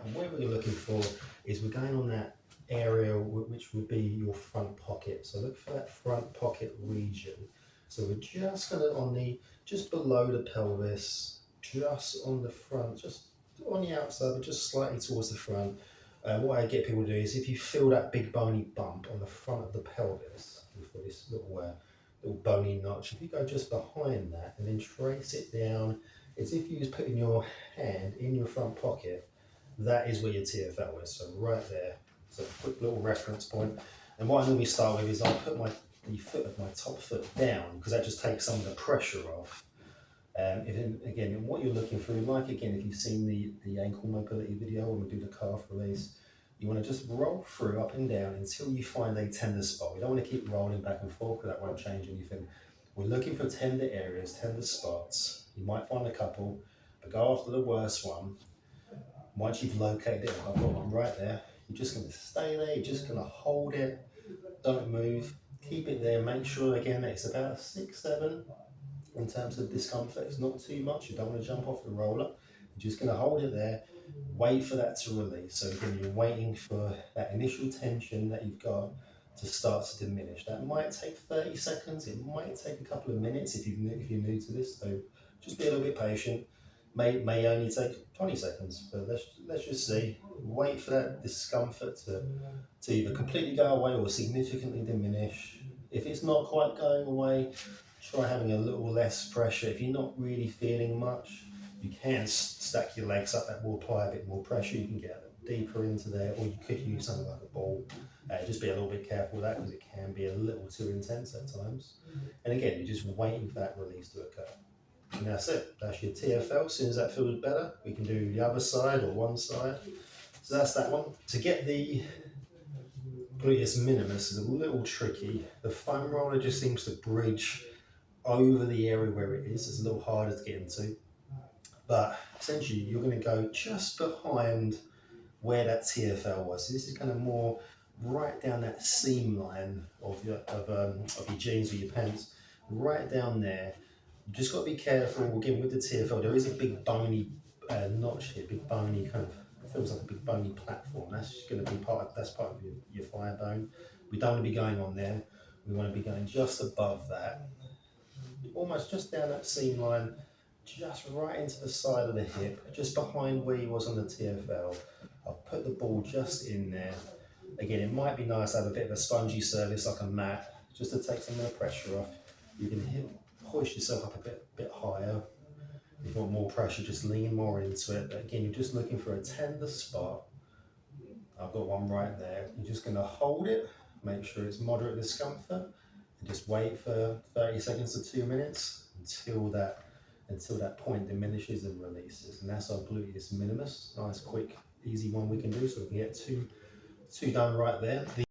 And what we're looking for is we're going on that area which would be your front pocket. So look for that front pocket region. So we're just going to on the, just below the pelvis, just on the front, just on the outside, but just slightly towards the front. What I get people to do is if you feel that big bony bump on the front of the pelvis, for this little bony notch, if you go just behind that and then trace it down, it's if you was putting your hand in your front pocket, that is where your TFL is. So right there, so a quick little reference point. And what I normally start with is I'll put the foot of my top foot down because that just takes some of the pressure off. Again, what you're looking for, like again, if you've seen the ankle mobility video when we do the calf release, you want to just roll through up and down until you find a tender spot. We don't want to keep rolling back and forth because that won't change anything. We're looking for tender areas, tender spots. You might find a couple, but go after the worst one. Once you've located it, I've got one right there, you're just going to stay there, you're just going to hold it, don't move, keep it there, make sure again that it's about 6, 7 in terms of discomfort. It's not too much, you don't want to jump off the roller, you're just going to hold it there, wait for that to release. So again, you're waiting for that initial tension that you've got to start to diminish. That might take 30 seconds, it might take a couple of minutes if you're new to this, so just be a little bit patient. May only take 20 seconds, but let's just see. Wait for that discomfort to either completely go away or significantly diminish. If it's not quite going away, try having a little less pressure. If you're not really feeling much, you can stack your legs up, that will apply a bit more pressure. You can get a little deeper into there, or you could use something like a ball. Just be a little bit careful with that because it can be a little too intense at times. And again, you're just waiting for that release to occur. And that's it, that's your TFL. As soon as that feels better, we can do the other side or one side. So that's that one. To get the Gluteus Minimus is a little tricky. The foam roller just seems to bridge over the area where it is. It's a little harder to get into. But essentially, you're going to go just behind where that TFL was. So this is kind of more right down that seam line of your jeans or your pants, right down there. You just got to be careful. Again, with the TFL, there is a big bony notch here, big bony kind of, it feels like a big bony platform. That's going to be part of your thigh bone. We don't want to be going on there. We want to be going just above that, almost just down that seam line, just right into the side of the hip, just behind where he was on the TFL. I'll put the ball just in there. Again, it might be nice to have a bit of a spongy surface like a mat, just to take some of the pressure off. You can push yourself up a bit higher. If you want more pressure, just lean more into it. But again, you're just looking for a tender spot. I've got one right there. You're just going to hold it, make sure it's moderate discomfort, and just wait for 30 seconds to 2 minutes until that point diminishes and releases. And that's our Gluteus Minimus. Nice, quick, easy one we can do. So we can get two done right there.